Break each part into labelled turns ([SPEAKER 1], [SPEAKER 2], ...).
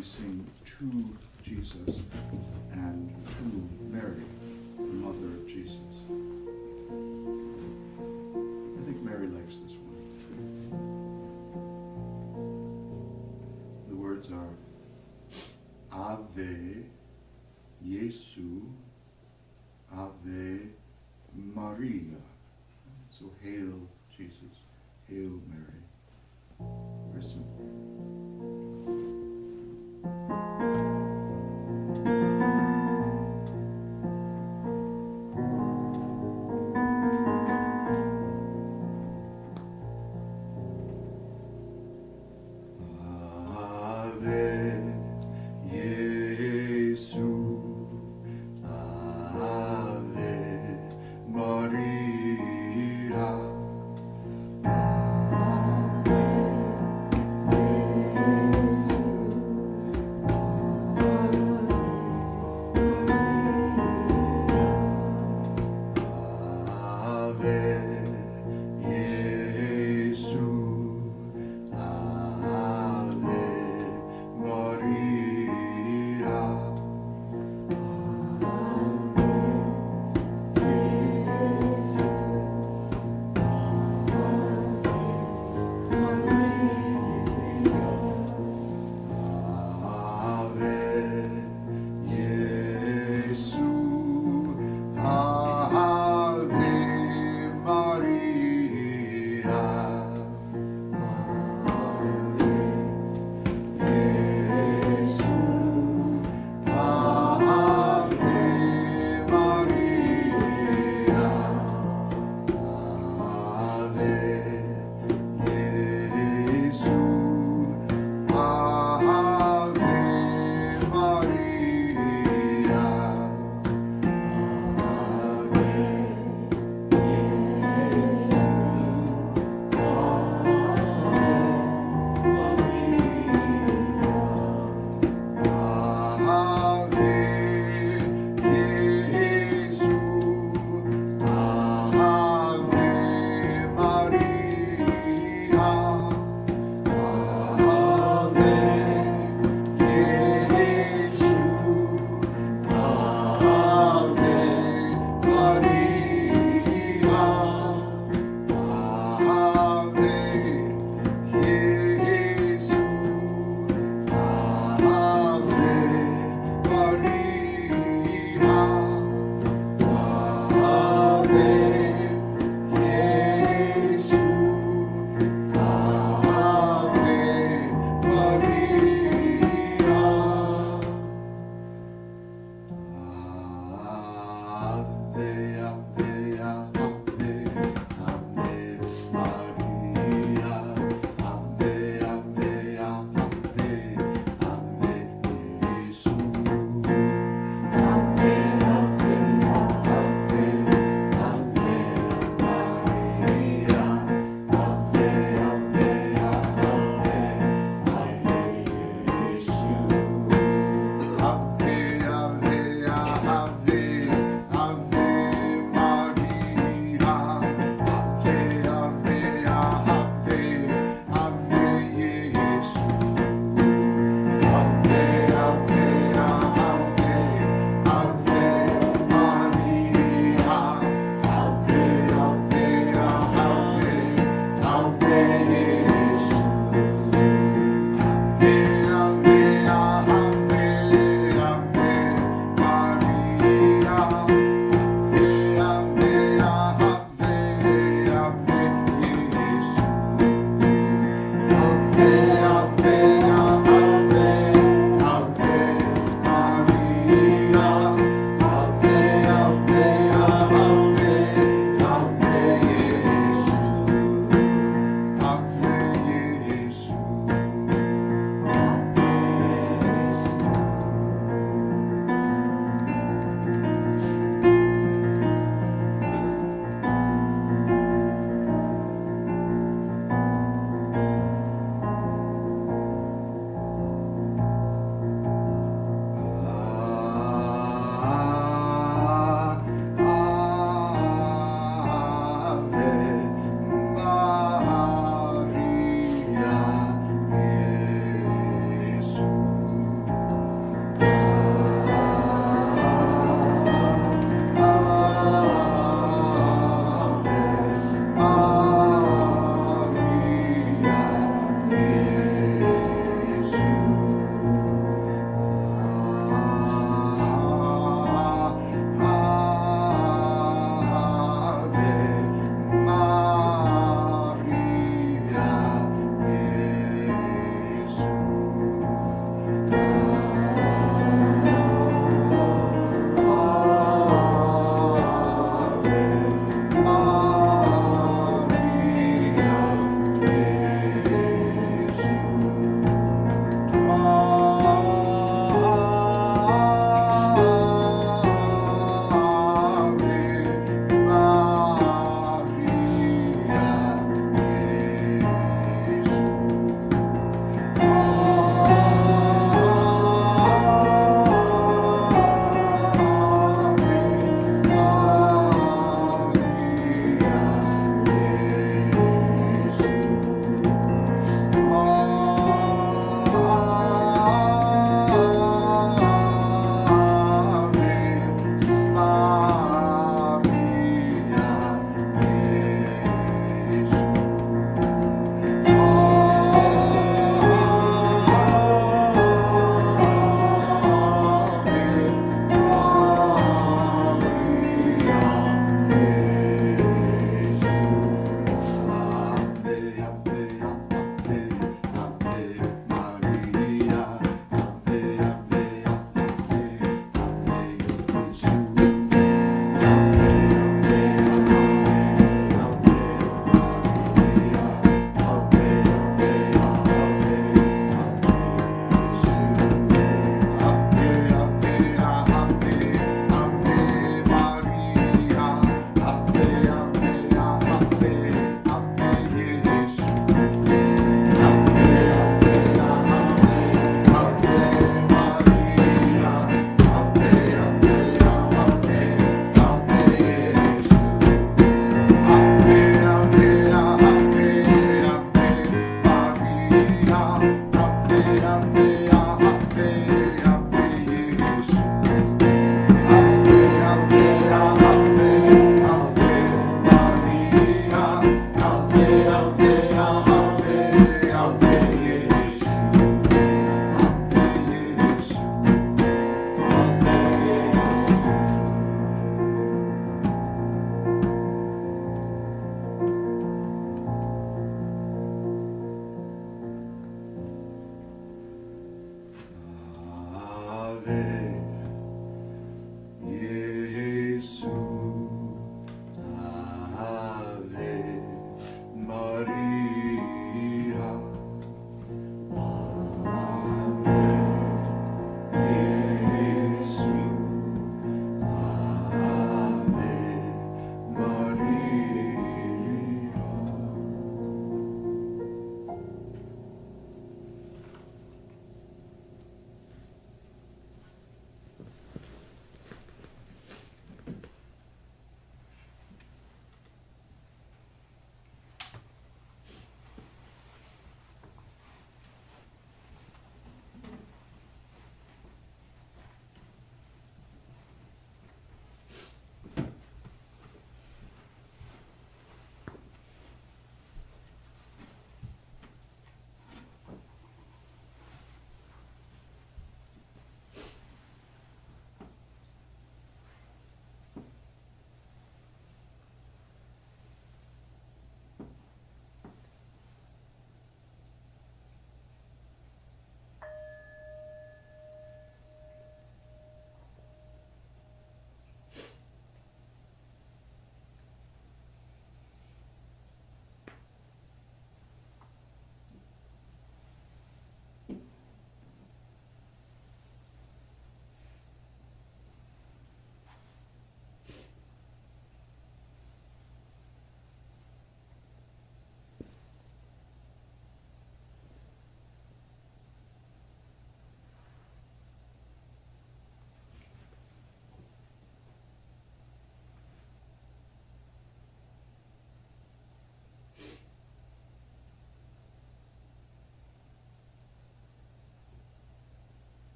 [SPEAKER 1] we sing to Jesus and to Mary, the mother of Jesus. I think Mary likes this one. The words are Ave Jesu, Ave Maria. So hail Jesus, hail Mary. Very simple.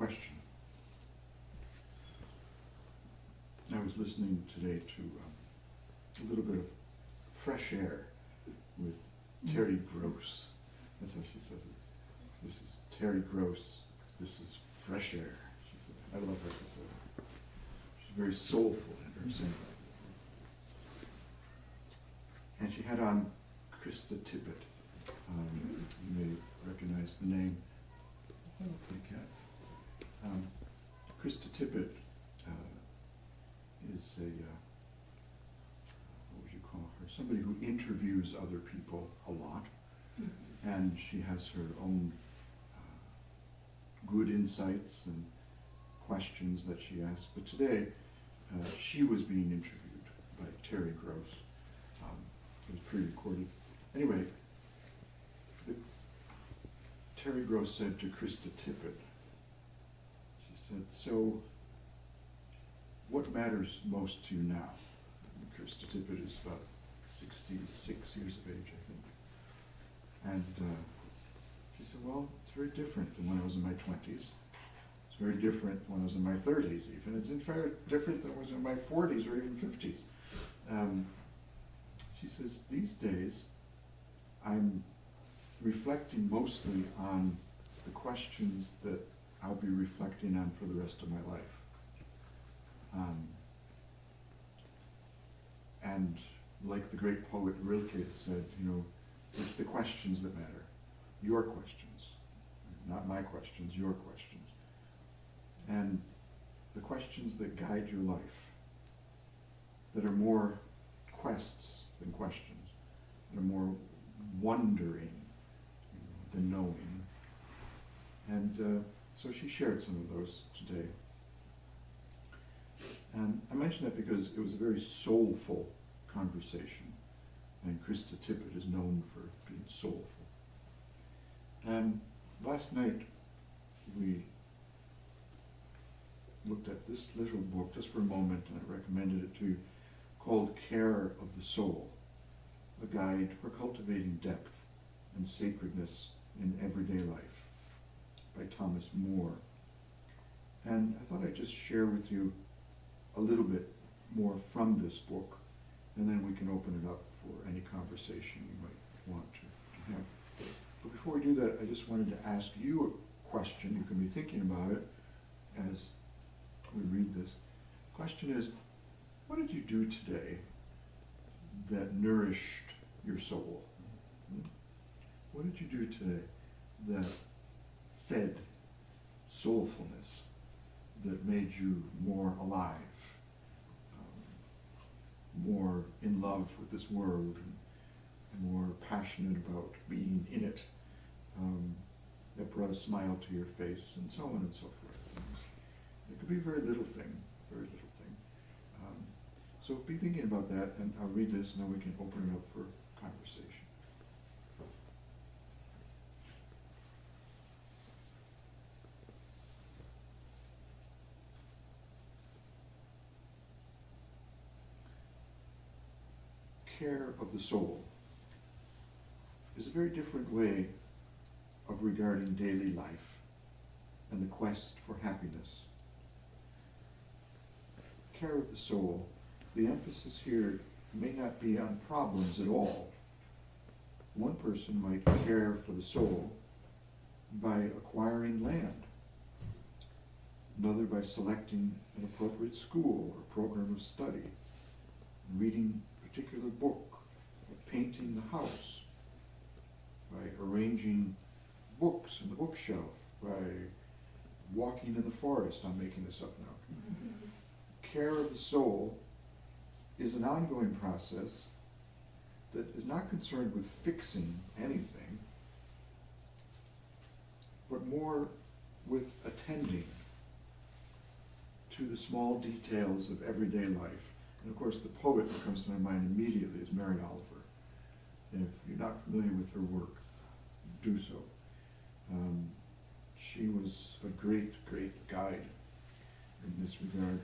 [SPEAKER 1] question. I was listening today to a little bit of fresh air with Terry Gross. That's how she says it. This is Terry Gross. This is fresh air. She says. I love how she says it. She's very soulful in her singing. And she had on Krista Tippett. You may recognize the name. Okay, cat. Krista Tippett is a, what would you call her? Somebody who interviews other people a lot. And she has her own good insights and questions that she asks. But today, she was being interviewed by Terry Gross. It was pre-recorded. Anyway, Terry Gross said to Krista Tippett, she said, "So, what matters most to you now?" And Krista Tippett is about 66 years of age, I think. And she said, "Well, it's very different than when I was in my 20s. It's very different when I was in my 30s even. It's in fact different than when I was in my 40s or even 50s. She says, "These days, I'm reflecting mostly on the questions that I'll be reflecting on for the rest of my life. And like the great poet Rilke said, you know, it's the questions that matter. Your questions. Not my questions, your questions. And the questions that guide your life, that are more quests than questions, that are more wondering than knowing." And so she shared some of those today. And I mention that because it was a very soulful conversation, and Krista Tippett is known for being soulful. And last night we looked at this little book just for a moment, and I recommended it to you, called Care of the Soul, a guide for cultivating depth and sacredness in everyday life, by Thomas Moore. And I thought I'd just share with you a little bit more from this book, and then we can open it up for any conversation you might want to have. But before we do that, I just wanted to ask you a question. You can be thinking about it as we read this. The question is, what did you do today that nourished your soul? What did you do today that fed soulfulness, that made you more alive, more in love with this world, and more passionate about being in it, that brought a smile to your face, and so on and so forth? It could be a very little thing, very little thing. So be thinking about that, and I'll read this, and then we can open it up for conversation. Care of the soul is a very different way of regarding daily life and the quest for happiness. Care of the soul, the emphasis here may not be on problems at all. One person might care for the soul by acquiring land, another by selecting an appropriate school or program of study, reading a particular book, by painting the house, by arranging books in the bookshelf, by walking in the forest. I'm making this up now. Care of the soul is an ongoing process that is not concerned with fixing anything, but more with attending to the small details of everyday life. And of course, the poet that comes to my mind immediately is Mary Oliver. And if you're not familiar with her work, do so. She was a great, great guide in this regard.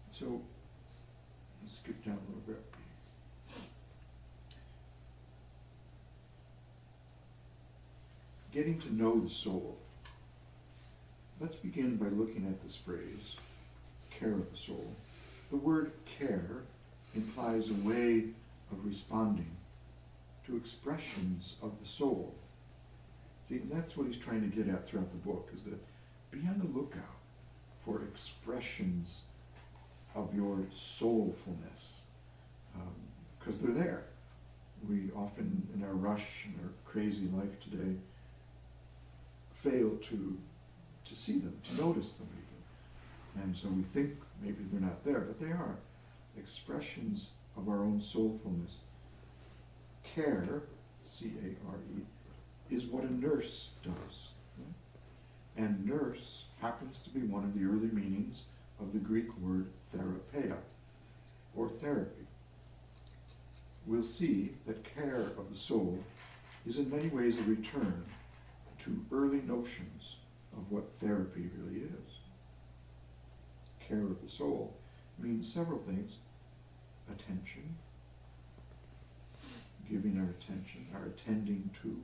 [SPEAKER 1] So, let's skip down a little bit. getting to know the soul. Let's begin by looking at this phrase, care of the soul. The word care implies a way of responding to expressions of the soul. See, and that's what he's trying to get at throughout the book, is that be on the lookout for expressions of your soulfulness, because they're there. We often, in our rush and our crazy life today, fail to see them, to notice them even. And so we think maybe they're not there, but they are. Expressions of our own soulfulness. Care, C-A-R-E, is what a nurse does. And nurse happens to be one of the early meanings of the Greek word therapeia, or therapy. We'll see that care of the soul is in many ways a return to early notions of what therapy really is. Care of the soul means several things. Attention, giving our attention, our attending to.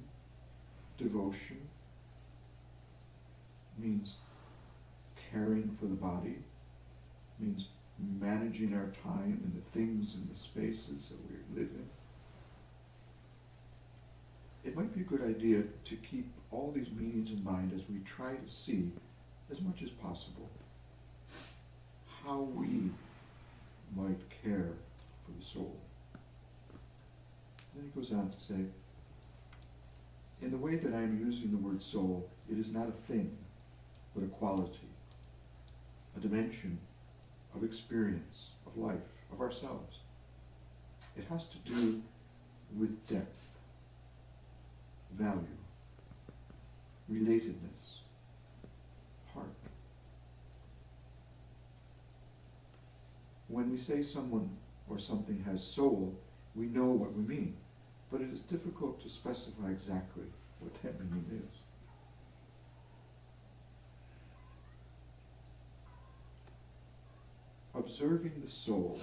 [SPEAKER 1] Devotion means caring for the body, means managing our time and the things and the spaces that we live in. It might be a good idea to keep all these meanings in mind as we try to see, as much as possible, how we might care for the soul. Then he goes on to say, in the way that I am using the word soul, it is not a thing, but a quality, a dimension of experience, of life, of ourselves. It has to do with depth, value, relatedness, heart. When we say someone or something has soul, we know what we mean, but it is difficult to specify exactly what that meaning is. Observing the soul,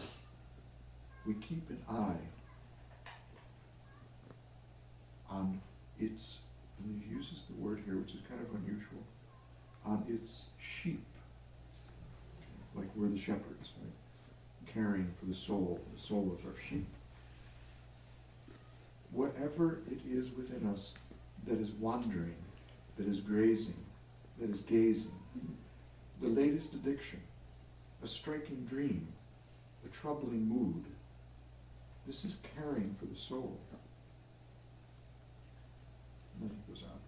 [SPEAKER 1] we keep an eye on its, and he uses the word here, which is kind of unusual, on its sheep, like we're the shepherds, right? Caring for the soul is our sheep. Whatever it is within us that is wandering, that is grazing, that is gazing, the latest addiction, a striking dream, a troubling mood, this is caring for the soul. And then he goes on.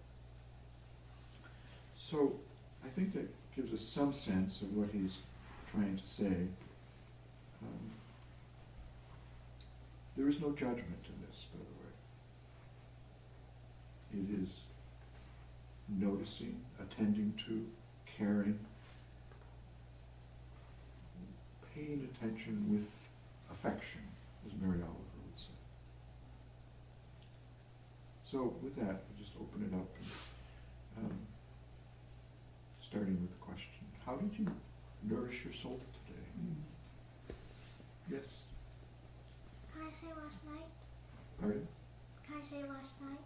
[SPEAKER 1] So I think that gives us some sense of what he's trying to say. There is no judgment in this, by the way. It is noticing, attending to, caring, paying attention with affection, as Mary Oliver would say. So with that, we'll just open it up, and, starting with the question, how did you nourish your soul today? Yes?
[SPEAKER 2] Can I say last night?
[SPEAKER 1] Pardon?
[SPEAKER 2] Can I say last night?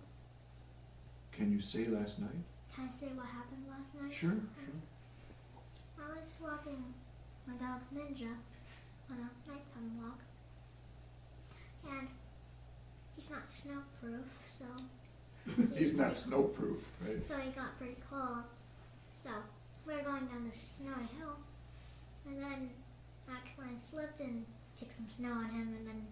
[SPEAKER 1] Can you say last night?
[SPEAKER 2] Can I say what happened last night?
[SPEAKER 1] Sure.
[SPEAKER 2] I was walking my dog Ninja on a nighttime walk, and he's not snow-proof, so
[SPEAKER 1] He's not snow-proof, right?
[SPEAKER 2] so he got pretty cold. So we were going down this snowy hill, and then I accidentally slipped and took some snow on him, and then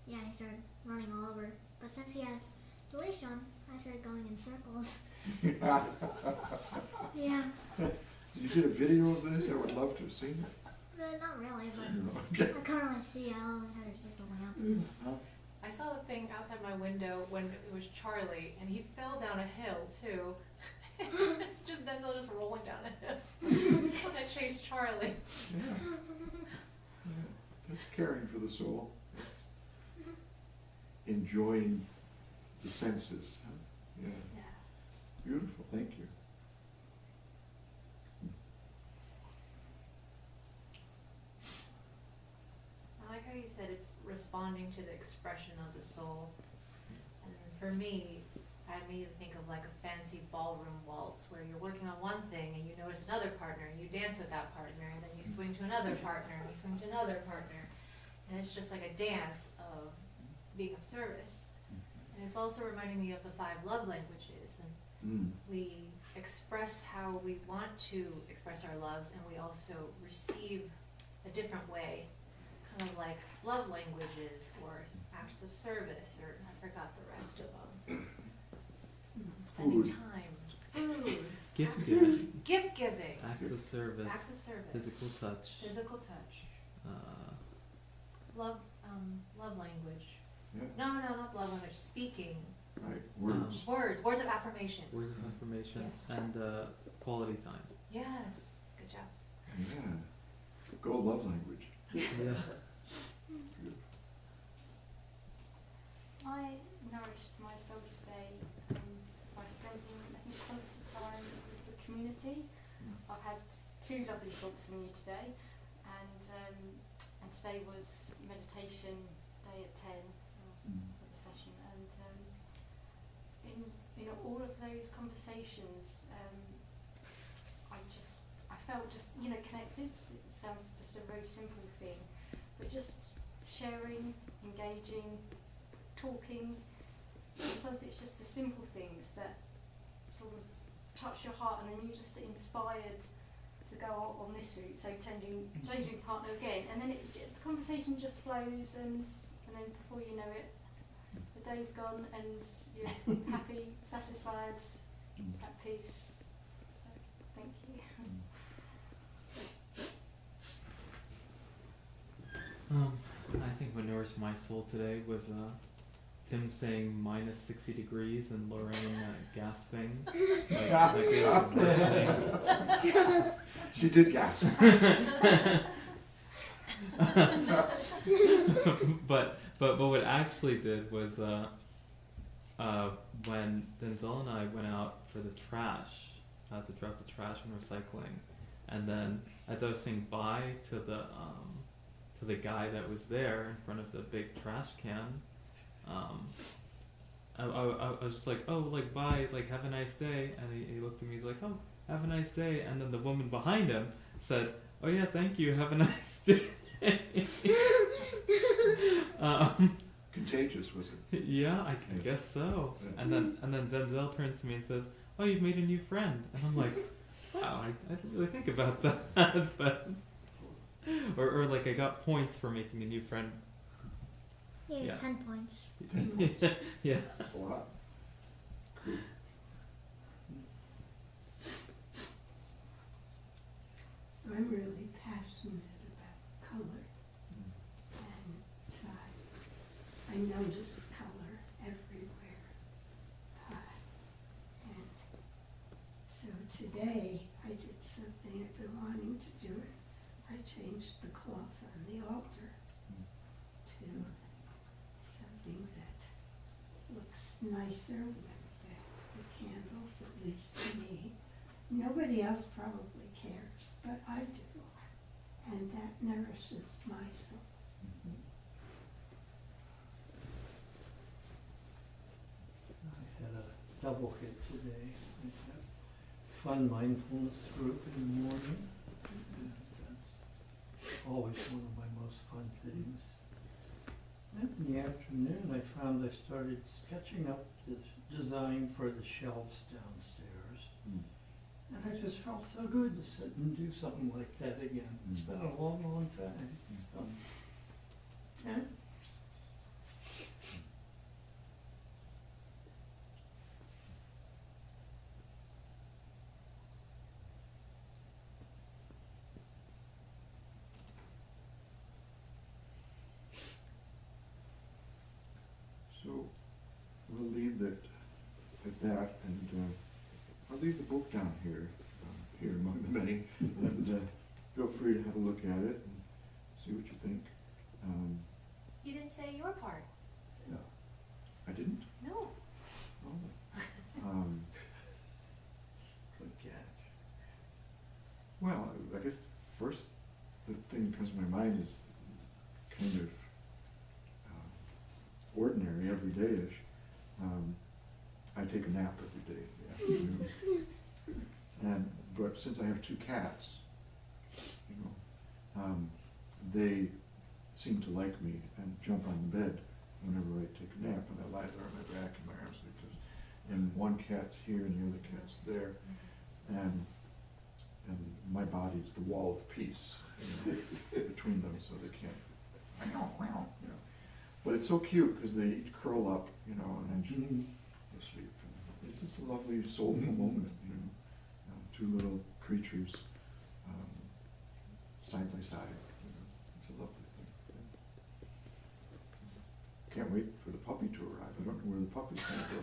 [SPEAKER 2] he started running all over. But since he has the leash on, I started going in circles. Yeah.
[SPEAKER 1] Did you get a video of this? I would love to have seen it.
[SPEAKER 2] Not really, but
[SPEAKER 1] Okay.
[SPEAKER 2] I can't really see it. All I had is just a lamp.
[SPEAKER 3] I saw the thing outside my window when it was Charlie, and he fell down a hill too. Just Denzel just rolling down a hill. I chased Charlie.
[SPEAKER 1] Yeah. That's caring for the soul. That's enjoying the senses. Huh? Yeah. Beautiful. Thank you.
[SPEAKER 3] I like how you said it's responding to the expression of the soul. And for me, I immediately think of like a fancy ballroom waltz where you're working on one thing and you notice another partner and you dance with that partner and then you swing to another partner and you swing to another partner. And it's just like a dance of being of service. And it's also reminding me of the 5 love languages, and we express how we want to express our loves, and we also receive a different way, kind of like love languages or acts of service, or I forgot the rest of them. Spending
[SPEAKER 1] Food.
[SPEAKER 3] time, food,
[SPEAKER 4] Gift giving,
[SPEAKER 3] gift giving,
[SPEAKER 4] acts of service,
[SPEAKER 3] acts of service,
[SPEAKER 4] physical touch,
[SPEAKER 3] love language.
[SPEAKER 1] Yeah.
[SPEAKER 3] No, not love language. Speaking.
[SPEAKER 1] Right. Words.
[SPEAKER 3] Words of affirmation.
[SPEAKER 4] words of affirmation,
[SPEAKER 3] Yes.
[SPEAKER 4] and quality time.
[SPEAKER 3] Yes. Good job.
[SPEAKER 1] Yeah. Go love language.
[SPEAKER 4] Yeah.
[SPEAKER 1] Good.
[SPEAKER 5] I nourished myself today by spending, I think, quality time with the community. I've had 2 lovely talks from you today, and today was meditation day at 10 for the session, and in all of those conversations, I felt just connected. It sounds just a very simple thing, but just sharing, engaging, talking. Sometimes it's just the simple things that sort of touch your heart, and then you're just inspired to go on this route, so changing partner again, and then the conversation just flows, and then before you know it, the day's gone, and you're happy, satisfied, at peace. So, thank you.
[SPEAKER 4] I think what nourished my soul today was Tim saying minus 60 degrees and Lorraine gasping. Like it was the worst thing.
[SPEAKER 1] She did gasp.
[SPEAKER 4] but what actually did was when Denzel and I went out for the trash, to drop the trash and recycling, and then as I was saying bye to the guy that was there in front of the big trash can, I was just like, oh, like bye, like have a nice day, and he looked at me, he's like, oh, have a nice day, and then the woman behind him said, oh yeah, thank you, have a nice day.
[SPEAKER 1] Contagious, was it?
[SPEAKER 4] Yeah, I guess so.
[SPEAKER 1] Yeah.
[SPEAKER 4] And then Denzel turns to me and says, oh, you've made a new friend, and I'm like, wow, I didn't really think about that, but or like I got points for making a new friend.
[SPEAKER 2] Yeah,
[SPEAKER 4] Yeah.
[SPEAKER 2] 10 points.
[SPEAKER 1] 10 points.
[SPEAKER 4] Yeah.
[SPEAKER 1] That's a lot. Cool.
[SPEAKER 6] So I'm really passionate about color, and I notice color everywhere. And so today I did something I've been wanting to do. I changed the cloth on the altar to something that looks nicer with the candles, at least to me. Nobody else probably cares, but I do, and that nourishes my soul.
[SPEAKER 7] I had a double hit today. I had a fun mindfulness group in the morning. And that's always one of my most fun things. And in the afternoon, I found I started sketching up the design for the shelves downstairs. And I just felt so good to sit and do something like that again. It's been a long, long time. So, yeah.
[SPEAKER 1] So we'll leave that at that, and I'll leave the book down here, here among the many, and feel free to have a look at it and see what you think.
[SPEAKER 3] You didn't say your part.
[SPEAKER 1] Yeah. I didn't?
[SPEAKER 3] No.
[SPEAKER 1] Oh.
[SPEAKER 7] Good catch.
[SPEAKER 1] Well, I guess first the thing that comes to my mind is kind of ordinary, everyday-ish. I take a nap every day in the afternoon. But since I have 2 cats, you know, they seem to like me and jump on the bed whenever I take a nap, and I lie there on my back and my arms like this. And one cat's here and the other cat's there, and my body's the wall of peace, you know, between them, so they can't, you know. But it's so cute because they each curl up, you know, and then they sleep. And it's just a lovely, soulful moment, you know. 2 little creatures side by side. You know. It's a lovely thing. Can't wait for the puppy to arrive. I don't know where the puppy's going to go.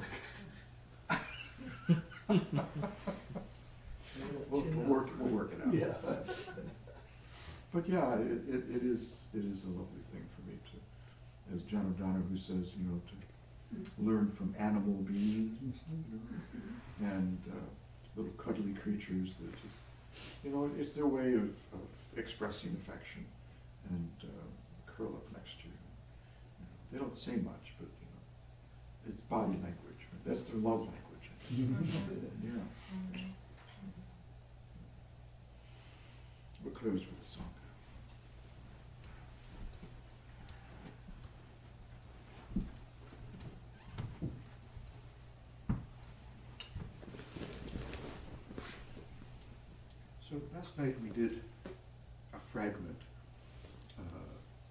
[SPEAKER 1] We'll work it out.
[SPEAKER 7] Yeah.
[SPEAKER 1] But yeah, it is a lovely thing for me to, as John O'Donnell who says, you know, to learn from animal beings, you know, and little cuddly creatures that just, you know, it's their way of expressing affection, and curl up next to you. You know, they don't say much, but you know, it's body language. That's their love language. Yeah. We'll close with a song. So last night we did a fragment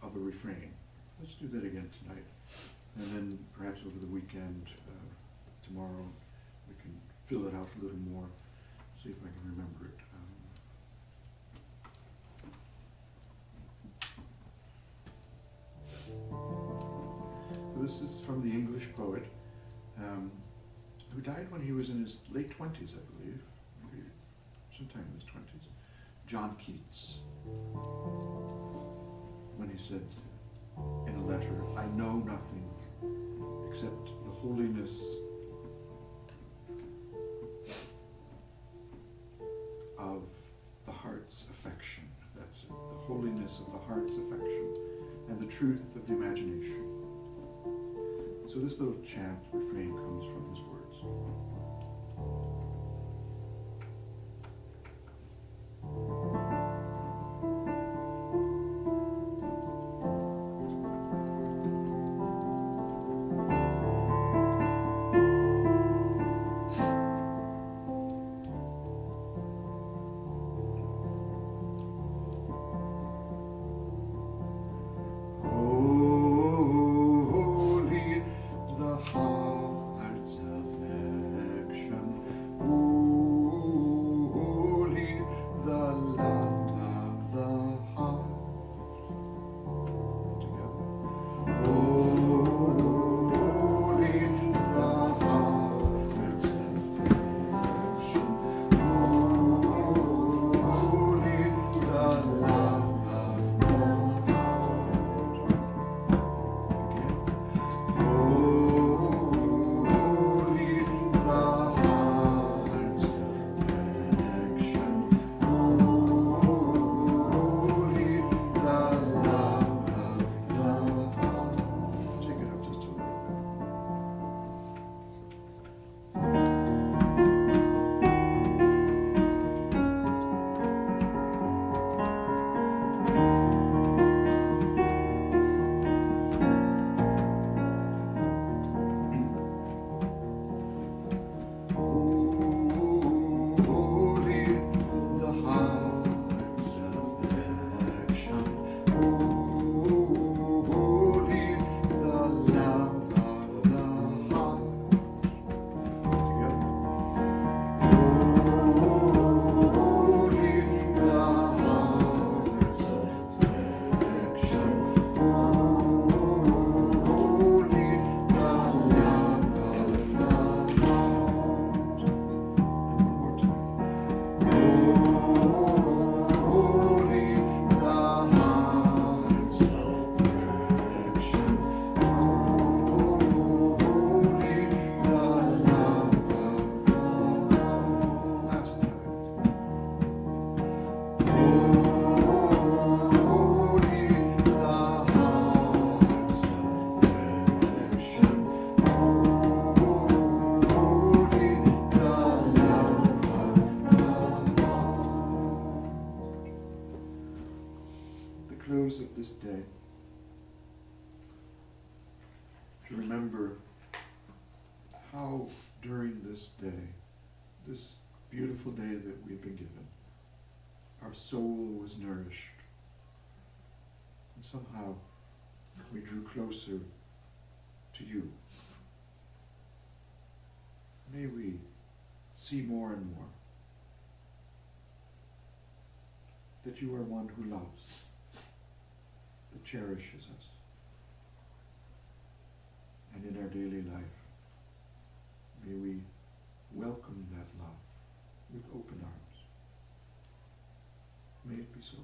[SPEAKER 1] of a refrain. Let's do that again tonight. And then perhaps over the weekend, tomorrow, we can fill it out a little more, see if I can remember it. This is from the English poet who died when he was in his late 20s, I believe, maybe sometime in his 20s, John Keats, when he said in a letter, "I know nothing except the holiness of the heart's affection." That's it, the holiness of the heart's affection and the truth of the imagination. So this little chant refrain comes from his words. Holy, the heart's affection. close of this day, to remember how during this day, this beautiful day that we've been given, our soul was nourished. And somehow we drew closer to you. May we see more and more that you are one who loves, that cherishes us. And in our daily life, may we welcome that love with open arms. May it be so.